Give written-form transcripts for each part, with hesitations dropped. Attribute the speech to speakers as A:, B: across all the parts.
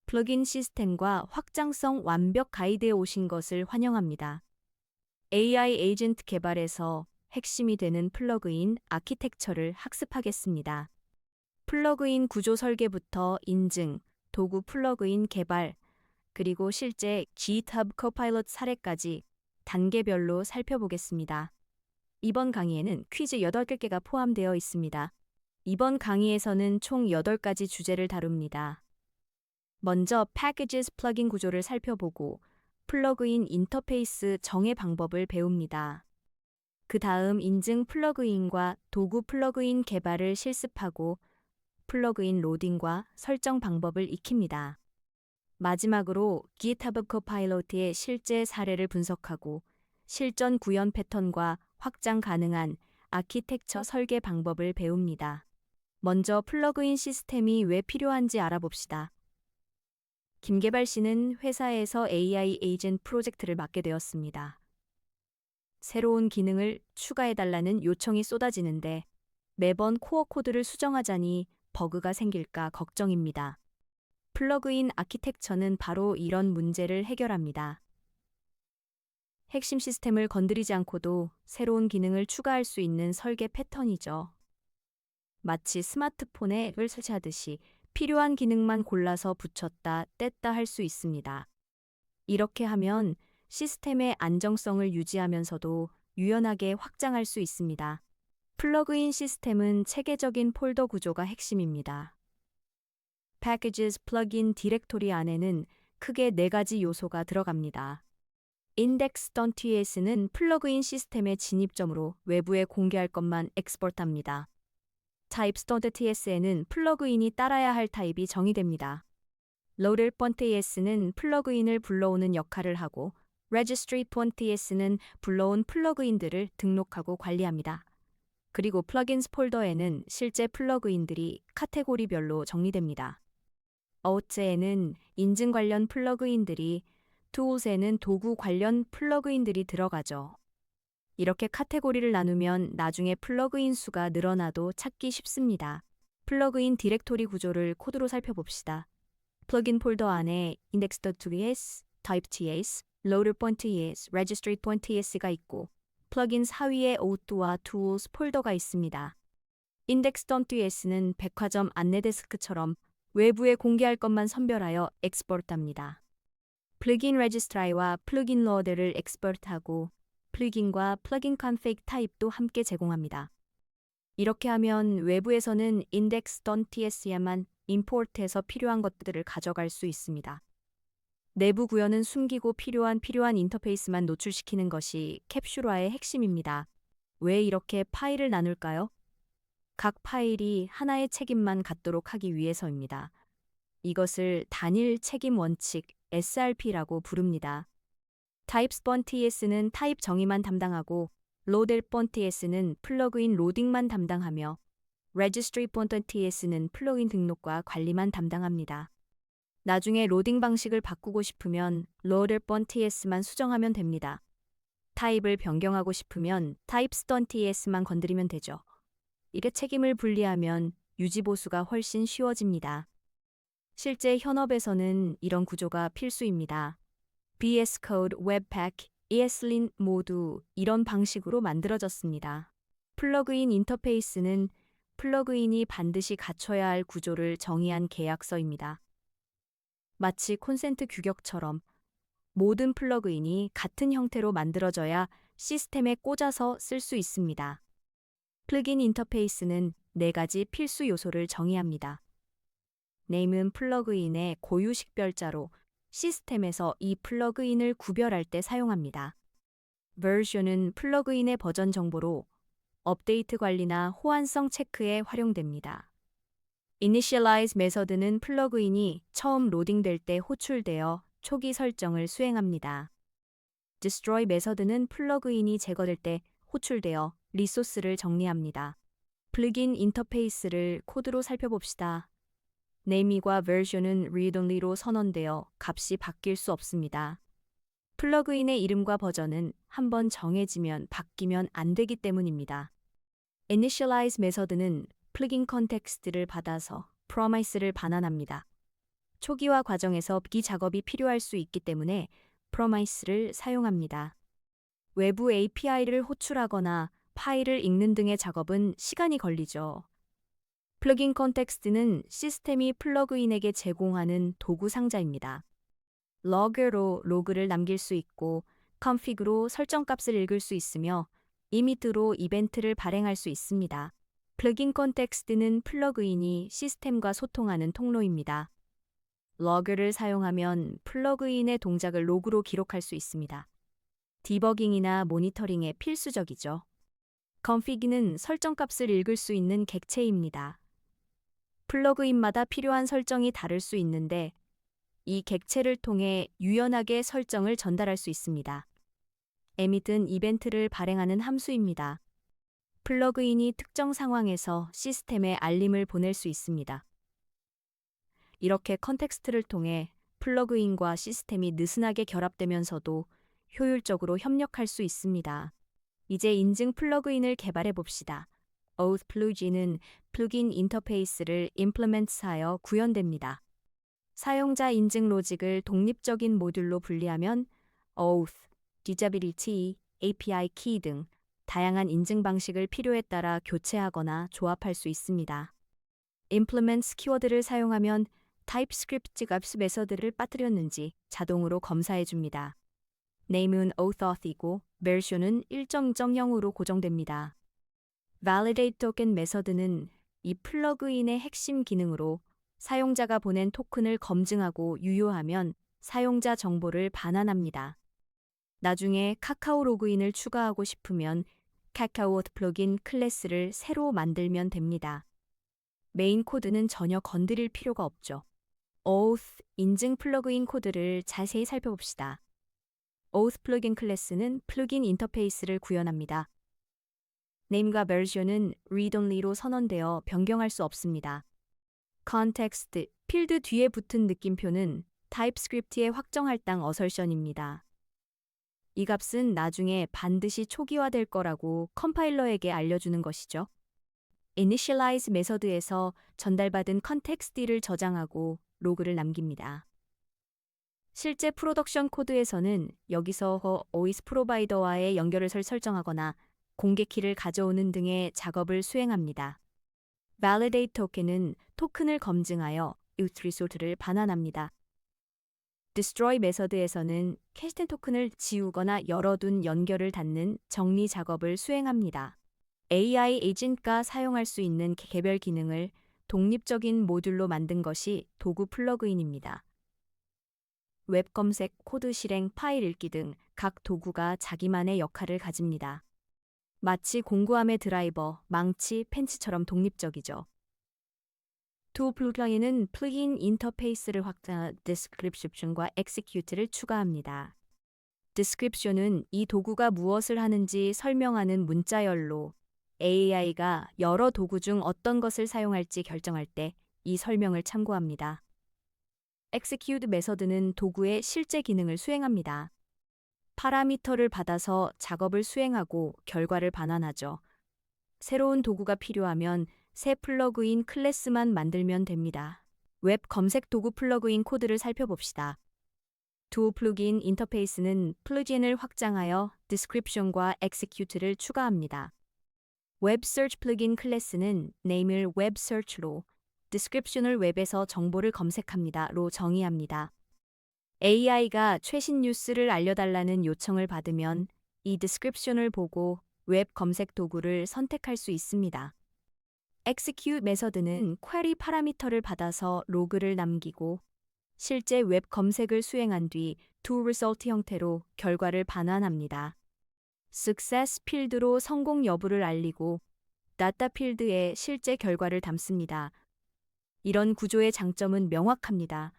A: 플러그인 시스템과 확장성 완벽 가이드에 오신 것을 환영합니다. AI 에이전트 개발에서 핵심이 되는 플러그인 아키텍처를 학습하겠습니다. 플러그인 구조 설계부터 인증, 도구 플러그인 개발, 그리고 실제 GitHub Copilot 사례까지 단계별로 살펴보겠습니다. 이번 강의에는 퀴즈 8개가 포함되어 있습니다. 이번 강의에서는 총 8가지 주제를 다룹니다. 먼저 Packages 플러그인 구조를 살펴보고 플러그인 인터페이스 정의 방법을 배웁니다. 그 다음 인증 플러그인과 도구 플러그인 개발을 실습하고 플러그인 로딩과 설정 방법을 익힙니다. 마지막으로 GitHub Copilot의 실제 사례를 분석하고 실전 구현 패턴과 확장 가능한 아키텍처 설계 방법을 배웁니다. 먼저 플러그인 시스템이 왜 필요한지 알아봅시다. 김계발 씨는 회사에서 AI 에이전트 프로젝트를 맡게 되었습니다. 새로운 기능을 추가해달라는 요청이 쏟아지는데 매번 코어 코드를 수정하자니 버그가 생길까 걱정입니다. 플러그인 아키텍처는 바로 이런 문제를 해결합니다. 핵심 시스템을 건드리지 않고도 새로운 기능을 추가할 수 있는 설계 패턴이죠. 마치 스마트폰에 앱을 설치하듯이 필요한 기능만 골라서 붙였다 뗐다 할 수 있습니다. 이렇게 하면 시스템의 안정성을 유지하면서도 유연하게 확장할 수 있습니다. 플러그인 시스템은 체계적인 폴더 구조가 핵심입니다. Packages 플러그인 디렉토리 안에는 크게 4가지 요소가 들어갑니다. index.ts는 플러그인 시스템의 진입점으로 외부에 공개할 것만 엑스포트합니다. types.ts에는 플러그인이 따라야 할 타입이 정의됩니다. loader.ts는 플러그인을 불러오는 역할을 하고 registry.ts는 불러온 플러그인들을 등록하고 관리합니다. 그리고 plugins 폴더에는 실제 플러그인들이 카테고리별로 정리됩니다. auth에는 인증 관련 플러그인들이, tools에는 도구 관련 플러그인들이 들어가죠. 이렇게 카테고리를 나누면 나중에 플러그인 수가 늘어나도 찾기 쉽습니다. 플러그인 디렉토리 구조를 코드로 살펴봅시다. 플러그인 폴더 안에 index.ts, type.ts, loader.ts, registry.ts가 있고 플러그인 하위에 auth와 tools 폴더가 있습니다. index.ts는 백화점 안내 데스크처럼 외부에 공개할 것만 선별하여 엑스포트합니다. 플러그인 registry와 플러그인 loader를 엑스포트하고 플러그인과 플러그인 config 타입도 함께 제공합니다. 이렇게 하면 외부에서는 index.ts에만 import해서 필요한 것들을 가져갈 수 있습니다. 내부 구현은 숨기고 필요한 인터페이스만 노출시키는 것이 캡슐화의 핵심입니다. 왜 이렇게 파일을 나눌까요? 각 파일이 하나의 책임만 갖도록 하기 위해서입니다. 이것을 단일 책임 원칙 SRP라고 부릅니다. types.ts는 타입 정의만 담당하고 loader.ts는 플러그인 로딩만 담당하며 registry.ts는 플러그인 등록과 관리만 담당합니다. 나중에 로딩 방식을 바꾸고 싶으면 loader.ts만 수정하면 됩니다. 타입을 변경하고 싶으면 types.ts만 건드리면 되죠. 이래 책임을 분리하면 유지보수가 훨씬 쉬워집니다. 실제 현업에서는 이런 구조가 필수입니다. VS Code, Webpack, ESLint 모두 이런 방식으로 만들어졌습니다. 플러그인 인터페이스는 플러그인이 반드시 갖춰야 할 구조를 정의한 계약서입니다. 마치 콘센트 규격처럼 모든 플러그인이 같은 형태로 만들어져야 시스템에 꽂아서 쓸 수 있습니다. 플러그인 인터페이스는 4가지 필수 요소를 정의합니다. name은 플러그인의 고유 식별자로 시스템에서 이 플러그인을 구별할 때 사용합니다. version은 플러그인의 버전 정보로 업데이트 관리나 호환성 체크에 활용됩니다. initialize 메서드는 플러그인이 처음 로딩될 때 호출되어 초기 설정을 수행합니다. destroy 메서드는 플러그인이 제거될 때 호출되어 리소스를 정리합니다. 플러그인 인터페이스를 코드로 살펴봅시다. name과 version은 read-only로 선언되어 값이 바뀔 수 없습니다. 플러그인의 이름과 버전은 한번 정해지면 바뀌면 안 되기 때문입니다. initialize 메서드는 플러그인 컨텍스트를 받아서 promise를 반환합니다. 초기화 과정에서 이 작업이 필요할 수 있기 때문에 프로마이스를 사용합니다. 외부 API를 호출하거나 파일을 읽는 등의 작업은 시간이 걸리죠. 플러그인 컨텍스트는 시스템이 플러그인에게 제공하는 도구 상자입니다. 러그로 로그를 남길 수 있고 config로 설정값을 읽을 수 있으며 이밋으로 이벤트를 발행할 수 있습니다. 플러그인 컨텍스트는 플러그인이 시스템과 소통하는 통로입니다. 러그를 사용하면 플러그인의 동작을 로그로 기록할 수 있습니다. 디버깅이나 모니터링에 필수적이죠. config는 설정값을 읽을 수 있는 객체입니다. 플러그인마다 필요한 설정이 다를 수 있는데 이 객체를 통해 유연하게 설정을 전달할 수 있습니다. emit은 이벤트를 발행하는 함수입니다. 플러그인이 특정 상황에서 시스템에 알림을 보낼 수 있습니다. 이렇게 컨텍스트를 통해 플러그인과 시스템이 느슨하게 결합되면서도 효율적으로 협력할 수 있습니다. 이제 인증 플러그인을 개발해 봅시다. Auth plugin은 플러그인 인터페이스를 implements하여 구현됩니다. 사용자 인증 로직을 독립적인 모듈로 분리하면 Auth, Usability, API 키 등 다양한 인증 방식을 필요에 따라 교체하거나 조합할 수 있습니다. implements 키워드를 사용하면 TypeScript 값 메서드를 빠뜨렸는지 자동으로 검사해 줍니다. name은 auth이고 version은 1.0으로 고정됩니다. validate token 메서드는 이 플러그인의 핵심 기능으로 사용자가 보낸 토큰을 검증하고 유효하면 사용자 정보를 반환합니다. 나중에 카카오 로그인을 추가하고 싶으면 카카오auth 플러그인 클래스를 새로 만들면 됩니다. 메인 코드는 전혀 건드릴 필요가 없죠. Auth 인증 플러그인 코드를 자세히 살펴봅시다. Auth 플러그인 클래스는 플러그인 인터페이스를 구현합니다. name과 version은 read-only로 선언되어 변경할 수 없습니다. context, 필드 뒤에 붙은 느낌표는 TypeScript에 확정할 땅 어설션입니다. 이 값은 나중에 반드시 초기화될 거라고 컴파일러에게 알려주는 것이죠. initialize 메서드에서 전달받은 context를 저장하고 로그를 남깁니다. 실제 프로덕션 코드에서는 여기서 OS 프로바이더와의 연결을 설정하거나 공개 키를 가져오는 등의 작업을 수행합니다. validate token은 토큰을 검증하여 auth result를 반환합니다. destroy 메서드에서는 캐시된 토큰을 지우거나 열어둔 연결을 닫는 정리 작업을 수행합니다. AI 에이전트가 사용할 수 있는 개별 기능을 독립적인 모듈로 만든 것이 도구 플러그인입니다. 웹 검색, 코드 실행, 파일 읽기 등 각 도구가 자기만의 역할을 가집니다. 마치 공구함의 드라이버, 망치, 펜치처럼 독립적이죠. 두 플러그인은 플러그인 인터페이스를 확장한 description과 execute를 추가합니다. description은 이 도구가 무엇을 하는지 설명하는 문자열로 AI가 여러 도구 중 어떤 것을 사용할지 결정할 때 이 설명을 참고합니다. execute 메서드는 도구의 실제 기능을 수행합니다. 파라미터를 받아서 작업을 수행하고 결과를 반환하죠. 새로운 도구가 필요하면 새 플러그인 클래스만 만들면 됩니다. 웹 검색 도구 플러그인 코드를 살펴봅시다. 두 플러그인 인터페이스는 플러그인을 확장하여 description과 execute를 추가합니다. 웹 search 플러그인 클래스는 name을 웹 search로 description을 웹에서 정보를 검색합니다로 정의합니다. AI가 최신 뉴스를 알려달라는 요청을 받으면 이 description을 보고 웹 검색 도구를 선택할 수 있습니다. execute 메서드는 퀘리 파라미터를 받아서 로그를 남기고 실제 웹 검색을 수행한 뒤 toResult 형태로 결과를 반환합니다. success 필드로 성공 여부를 알리고 data 필드에 실제 결과를 담습니다. 이런 구조의 장점은 명확합니다.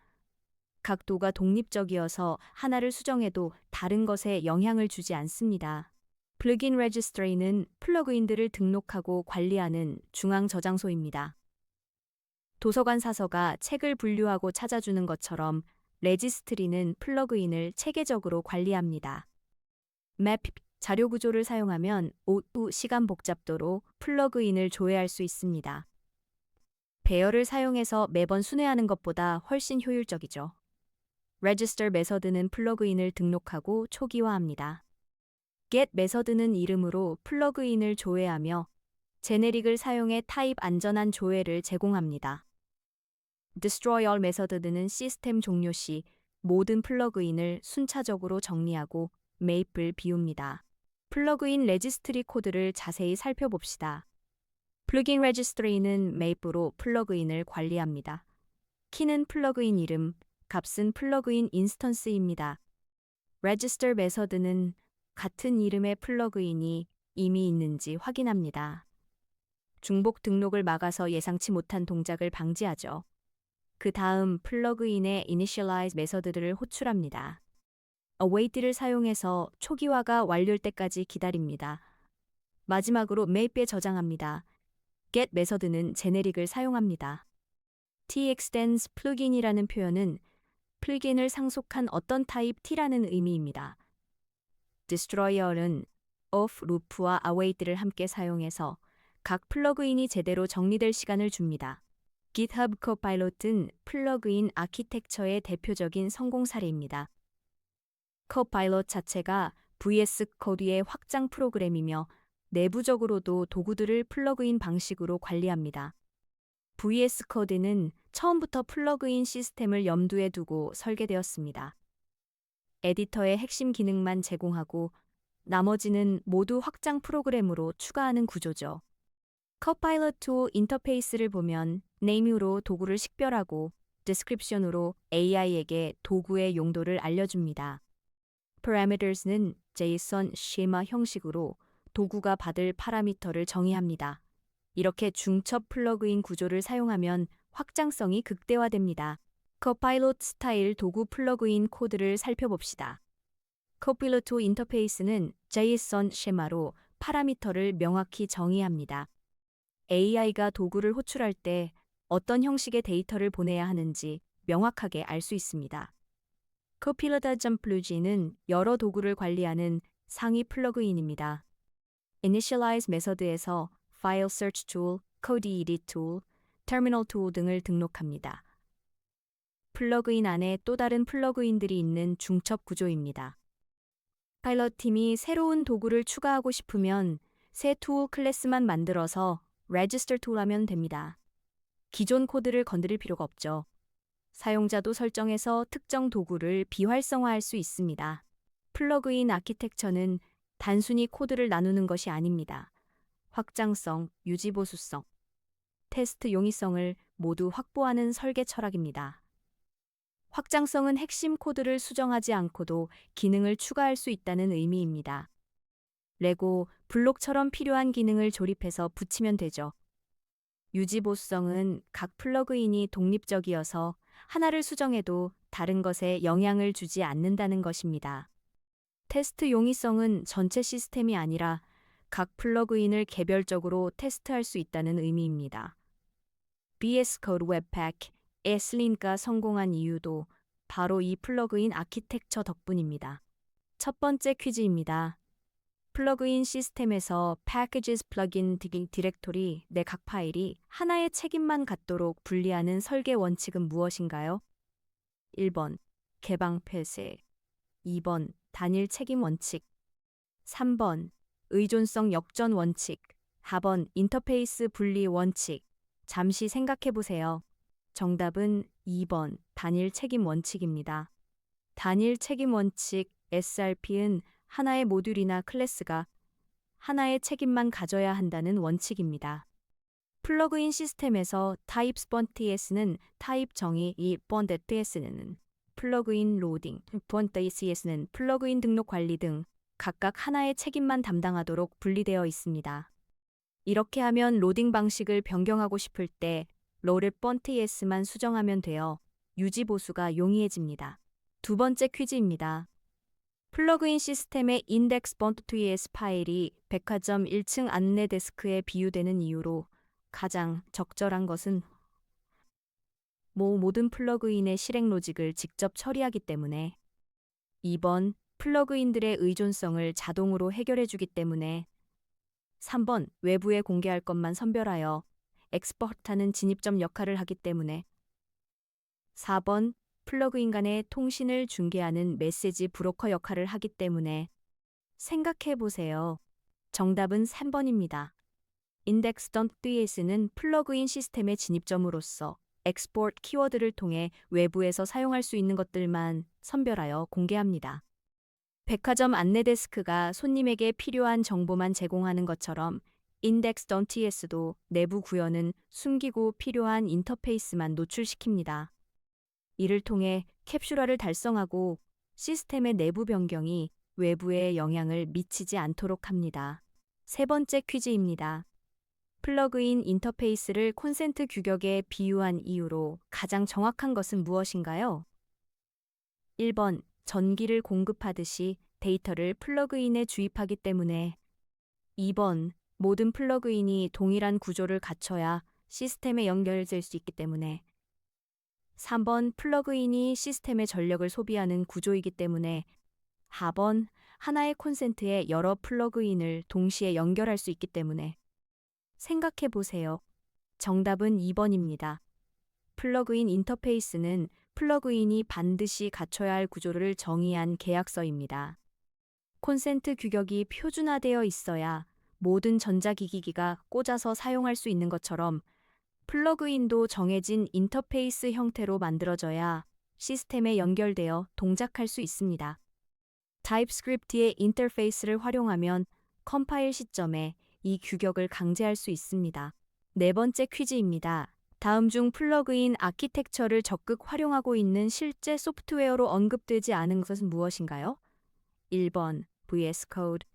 A: 각 도가 독립적이어서 하나를 수정해도 다른 것에 영향을 주지 않습니다. 플러그인 레지스트리는 플러그인들을 등록하고 관리하는 중앙 저장소입니다. 도서관 사서가 책을 분류하고 찾아주는 것처럼 레지스트리는 플러그인을 체계적으로 관리합니다. 맵 자료 구조를 사용하면 오후 시간 복잡도로 플러그인을 조회할 수 있습니다. 배열을 사용해서 매번 순회하는 것보다 훨씬 효율적이죠. Register 메서드는 플러그인을 등록하고 초기화합니다. Get 메서드는 이름으로 플러그인을 조회하며 제네릭을 사용해 타입 안전한 조회를 제공합니다. Destroy all 메서드는 시스템 종료 시 모든 플러그인을 순차적으로 정리하고 메이플 비웁니다. 플러그인 레지스트리 코드를 자세히 살펴봅시다. 플러그인 레지스트리는 메이플로 플러그인을 관리합니다. 키는 플러그인 이름, 값은 플러그인 인스턴스입니다. Register 메서드는 같은 이름의 플러그인이 이미 있는지 확인합니다. 중복 등록을 막아서 예상치 못한 동작을 방지하죠. 그 다음 플러그인의 initialize 메서드를 호출합니다. await를 사용해서 초기화가 완료될 때까지 기다립니다. 마지막으로 mape에 저장합니다. get 메서드는 제네릭을 사용합니다. t-extends plugin이라는 표현은 플gin을 상속한 어떤 타입 t라는 의미입니다. destroyer는 of, loop와 await를 함께 사용해서 각 플러그인이 제대로 정리될 시간을 줍니다. GitHub Copilot은 플러그인 아키텍처의 대표적인 성공 사례입니다. Copilot 자체가 VS 코드의 확장 프로그램이며 내부적으로도 도구들을 플러그인 방식으로 관리합니다. VS 코드는 처음부터 플러그인 시스템을 염두에 두고 설계되었습니다. 에디터의 핵심 기능만 제공하고 나머지는 모두 확장 프로그램으로 추가하는 구조죠. Copilot 2 인터페이스를 보면 name으로 도구를 식별하고 description으로 AI에게 도구의 용도를 알려줍니다. parameters는 JSON 쉐마 형식으로 도구가 받을 파라미터를 정의합니다. 이렇게 중첩 플러그인 구조를 사용하면 확장성이 극대화됩니다. Copilot 스타일 도구 플러그인 코드를 살펴봅시다. Copilot 2 인터페이스는 JSON 쉐마로 파라미터를 명확히 정의합니다. AI가 도구를 호출할 때 어떤 형식의 데이터를 보내야 하는지 명확하게 알 수 있습니다. Copilot.plugin은 여러 도구를 관리하는 상위 플러그인입니다. Initialize 메서드에서 File Search Tool, Code Edit Tool, Terminal Tool 등을 등록합니다. 플러그인 안에 또 다른 플러그인들이 있는 중첩 구조입니다. 파일럿 팀이 새로운 도구를 추가하고 싶으면 새 툴 클래스만 만들어서 Register Tool 하면 됩니다. 기존 코드를 건드릴 필요가 없죠. 사용자도 설정해서 특정 도구를 비활성화할 수 있습니다. 플러그인 아키텍처는 단순히 코드를 나누는 것이 아닙니다. 확장성, 유지보수성, 테스트 용이성을 모두 확보하는 설계 철학입니다. 확장성은 핵심 코드를 수정하지 않고도 기능을 추가할 수 있다는 의미입니다. 레고, 블록처럼 필요한 기능을 조립해서 붙이면 되죠. 유지보수성은 각 플러그인이 독립적이어서 하나를 수정해도 다른 것에 영향을 주지 않는다는 것입니다. 테스트 용이성은 전체 시스템이 아니라 각 플러그인을 개별적으로 테스트할 수 있다는 의미입니다. VS Code Webpack, Slink가 성공한 이유도 바로 이 플러그인 아키텍처 덕분입니다. 첫 번째 퀴즈입니다. 플러그인 시스템에서 Packages Plugin 디렉토리 내 각 파일이 하나의 책임만 갖도록 분리하는 설계 원칙은 무엇인가요? 1번 개방 폐쇄, 2번 단일 책임 원칙, 3번 의존성 역전 원칙, 4번 인터페이스 분리 원칙. 잠시 생각해 보세요. 정답은 2번 단일 책임 원칙입니다. 단일 책임 원칙 SRP는 하나의 모듈이나 클래스가 하나의 책임만 가져야 한다는 원칙입니다. 플러그인 시스템에서 타입 스폰TS는 타입 정의, 이 본데TS는 플러그인 로딩, 본데CS는 플러그인 등록 관리 등 각각 하나의 책임만 담당하도록 분리되어 있습니다. 이렇게 하면 로딩 방식을 변경하고 싶을 때 롤을 본TS만 수정하면 되어 유지 보수가 용이해집니다. 두 번째 퀴즈입니다. 플러그인 시스템의 index.ts 파일이 백화점 1층 안내 데스크에 비유되는 이유로 가장 적절한 것은 모든 플러그인의 실행 로직을 직접 처리하기 때문에 2번 플러그인들의 의존성을 자동으로 해결해주기 때문에 3번 외부에 공개할 것만 선별하여 엑스포트하는 진입점 역할을 하기 때문에. 4번 플러그인 간의 통신을 중개하는 메시지 브로커 역할을 하기 때문에. 생각해 보세요. 정답은 3번입니다. index.ts는 플러그인 시스템의 진입점으로서 엑스포트 키워드를 통해 외부에서 사용할 수 있는 것들만 선별하여 공개합니다. 백화점 안내 데스크가 손님에게 필요한 정보만 제공하는 것처럼 index.ts도 내부 구현은 숨기고 필요한 인터페이스만 노출시킵니다. 이를 통해 캡슐화를 달성하고 시스템의 내부 변경이 외부에 영향을 미치지 않도록 합니다. 세 번째 퀴즈입니다. 플러그인 인터페이스를 콘센트 규격에 비유한 이유로 가장 정확한 것은 무엇인가요? 1번 전기를 공급하듯이 데이터를 플러그인에 주입하기 때문에. 2번 모든 플러그인이 동일한 구조를 갖춰야 시스템에 연결될 수 있기 때문에. 3번 플러그인이 시스템의 전력을 소비하는 구조이기 때문에. 4번 하나의 콘센트에 여러 플러그인을 동시에 연결할 수 있기 때문에. 생각해 보세요. 정답은 2번입니다. 플러그인 인터페이스는 플러그인이 반드시 갖춰야 할 구조를 정의한 계약서입니다. 콘센트 규격이 표준화되어 있어야 모든 전자기기가 꽂아서 사용할 수 있는 것처럼 플러그인도 정해진 인터페이스 형태로 만들어져야 시스템에 연결되어 동작할 수 있습니다. 타입스크립트의 인터페이스를 활용하면 컴파일 시점에 이 규격을 강제할 수 있습니다. 네 번째 퀴즈입니다. 다음 중 플러그인 아키텍처를 적극 활용하고 있는 실제 소프트웨어로 언급되지 않은 것은 무엇인가요? 1번 VS Code,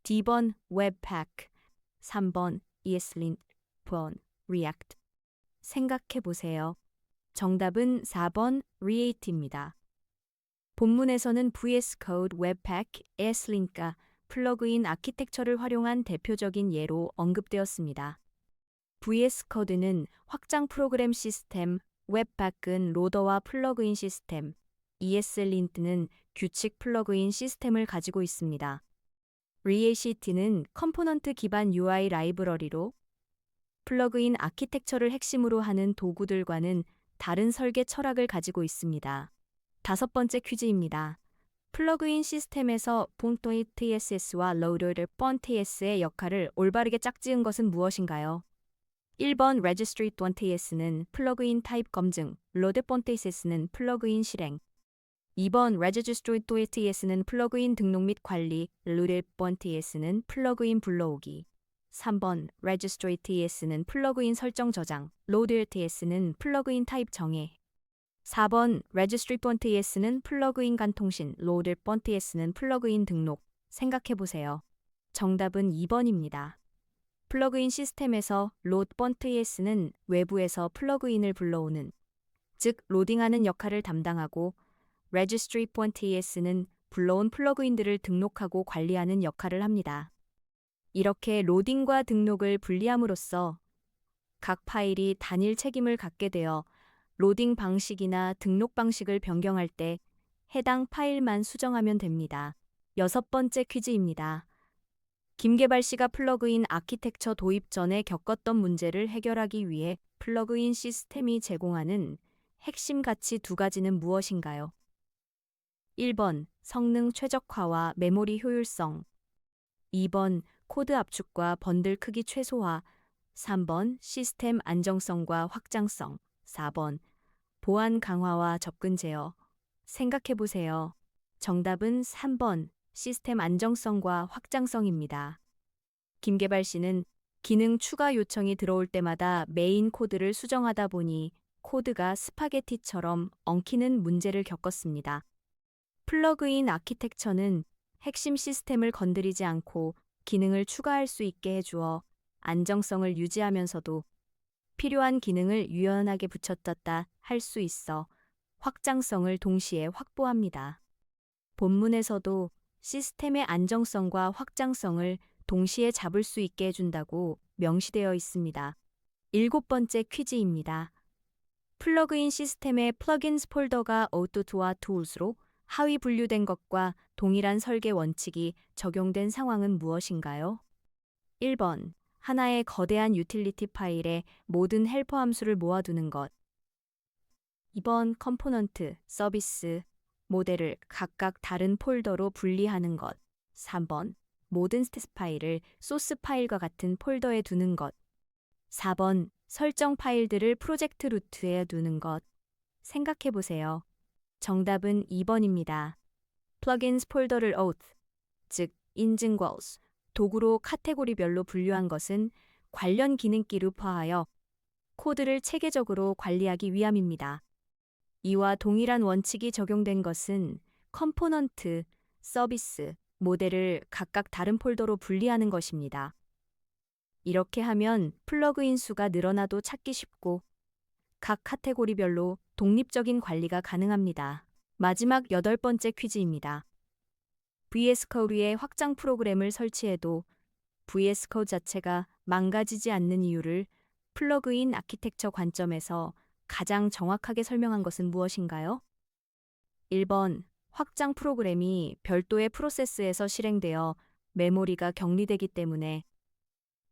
A: D번 Webpack, 3번 ESLint, 4번 React. 생각해 보세요. 정답은 4번 React입니다. 본문에서는 VS Code, Webpack, ESLint가 플러그인 아키텍처를 활용한 대표적인 예로 언급되었습니다. VS 코드는 확장 프로그램 시스템, 웹백은 로더와 플러그인 시스템, ESLint는 규칙 플러그인 시스템을 가지고 있습니다. React는 컴포넌트 기반 UI 라이브러리로 플러그인 아키텍처를 핵심으로 하는 도구들과는 다른 설계 철학을 가지고 있습니다. 다섯 번째 퀴즈입니다. 플러그인 시스템에서 .ts와 loader.ts의 역할을 올바르게 짝지은 것은 무엇인가요? 1번 registry.ts는 플러그인 타입 검증, load.ts는 플러그인 실행. 2번 registry.ts는 플러그인 등록 및 관리, load.ts는 플러그인 불러오기. 3번 registry.ts는 플러그인 설정 저장, load.ts는 플러그인 타입 정의. 4번 registry.ts는 플러그인 간 통신, load.ts는 플러그인 등록. 생각해 보세요. 정답은 2번입니다. 플러그인 시스템에서 load.ts는 외부에서 플러그인을 불러오는, 즉 로딩하는 역할을 담당하고 registry.ts는 불러온 플러그인들을 등록하고 관리하는 역할을 합니다. 이렇게 로딩과 등록을 분리함으로써 각 파일이 단일 책임을 갖게 되어 로딩 방식이나 등록 방식을 변경할 때 해당 파일만 수정하면 됩니다. 여섯 번째 퀴즈입니다. 김계발 씨가 플러그인 아키텍처 도입 전에 겪었던 문제를 해결하기 위해 플러그인 시스템이 제공하는 핵심 가치 두 가지는 무엇인가요? 1번 성능 최적화와 메모리 효율성, 2번 코드 압축과 번들 크기 최소화, 3번 시스템 안정성과 확장성, 4번 보안 강화와 접근 제어. 생각해 보세요. 정답은 3번 시스템 안정성과 확장성입니다. 김계발 씨는 기능 추가 요청이 들어올 때마다 메인 코드를 수정하다 보니 코드가 스파게티처럼 엉키는 문제를 겪었습니다. 플러그인 아키텍처는 핵심 시스템을 건드리지 않고 기능을 추가할 수 있게 해주어 안정성을 유지하면서도 필요한 기능을 유연하게 붙였다 할 수 있어 확장성을 동시에 확보합니다. 본문에서도 시스템의 안정성과 확장성을 동시에 잡을 수 있게 해준다고 명시되어 있습니다. 일곱 번째 퀴즈입니다. 플러그인 시스템의 플러긴스 폴더가 Out와 Tools로 하위 분류된 것과 동일한 설계 원칙이 적용된 상황은 무엇인가요? 1번 하나의 거대한 유틸리티 파일에 모든 헬퍼 함수를 모아두는 것. 2번 컴포넌트, 서비스, 모델을 각각 다른 폴더로 분리하는 것. 3번 모든 스탯 파일을 소스 파일과 같은 폴더에 두는 것. 4번 설정 파일들을 프로젝트 루트에 두는 것. 생각해 보세요. 정답은 2번입니다. plugins 폴더를 auth, 즉 인증 goals, 도구로 카테고리별로 분류한 것은 관련 기능끼 루퍼하여 코드를 체계적으로 관리하기 위함입니다. 이와 동일한 원칙이 적용된 것은 컴포넌트, 서비스, 모델을 각각 다른 폴더로 분리하는 것입니다. 이렇게 하면 플러그인 수가 늘어나도 찾기 쉽고 각 카테고리별로 독립적인 관리가 가능합니다. 마지막 8번째 퀴즈입니다. VS Code에 확장 프로그램을 설치해도 VS Code 자체가 망가지지 않는 이유를 플러그인 아키텍처 관점에서 가장 정확하게 설명한 것은 무엇인가요? 1번, 확장 프로그램이 별도의 프로세스에서 실행되어 메모리가 격리되기 때문에.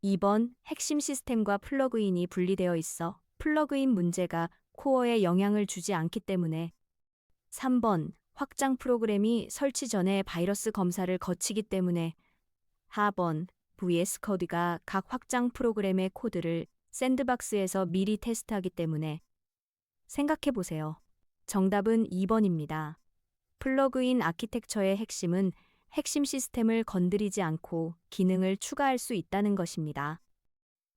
A: 2번, 핵심 시스템과 플러그인이 분리되어 있어 플러그인 문제가 코어에 영향을 주지 않기 때문에. 3번, 확장 프로그램이 설치 전에 바이러스 검사를 거치기 때문에. 4번, VS 코드가 각 확장 프로그램의 코드를 샌드박스에서 미리 테스트하기 때문에. 생각해 보세요. 정답은 2번입니다. 플러그인 아키텍처의 핵심은 핵심 시스템을 건드리지 않고 기능을 추가할 수 있다는 것입니다.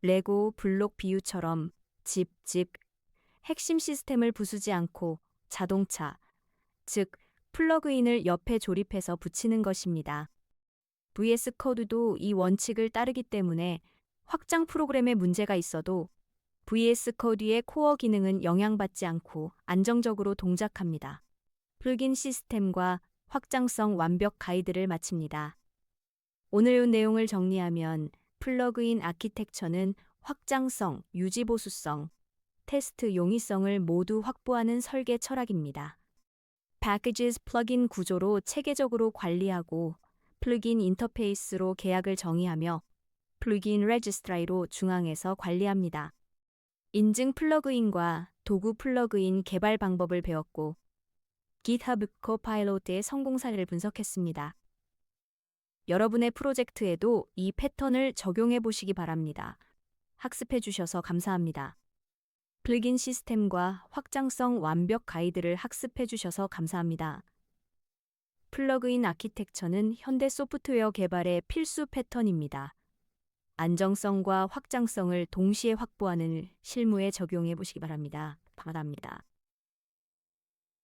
A: 레고 블록 비유처럼 집, 핵심 시스템을 부수지 않고 자동차, 즉 플러그인을 옆에 조립해서 붙이는 것입니다. VS 코드도 이 원칙을 따르기 때문에 확장 프로그램에 문제가 있어도 VS 코드의 코어 기능은 영향받지 않고 안정적으로 동작합니다. 플러그인 시스템과 확장성 완벽 가이드를 마칩니다. 오늘 내용을 정리하면 플러그인 아키텍처는 확장성, 유지보수성, 테스트 용이성을 모두 확보하는 설계 철학입니다. packages 플러그인 구조로 체계적으로 관리하고 플러그인 인터페이스로 계약을 정의하며 플러그인 레지스트리로 중앙에서 관리합니다. 인증 플러그인과 도구 플러그인 개발 방법을 배웠고 GitHub Copilot의 성공 사례를 분석했습니다. 여러분의 프로젝트에도 이 패턴을 적용해 보시기 바랍니다. 학습해 주셔서 감사합니다. 플러그인 시스템과 확장성 완벽 가이드를 학습해 주셔서 감사합니다. 플러그인 아키텍처는 현대 소프트웨어 개발의 필수 패턴입니다. 안정성과 확장성을 동시에 확보하는 실무에 적용해 보시기 바랍니다. 감사합니다.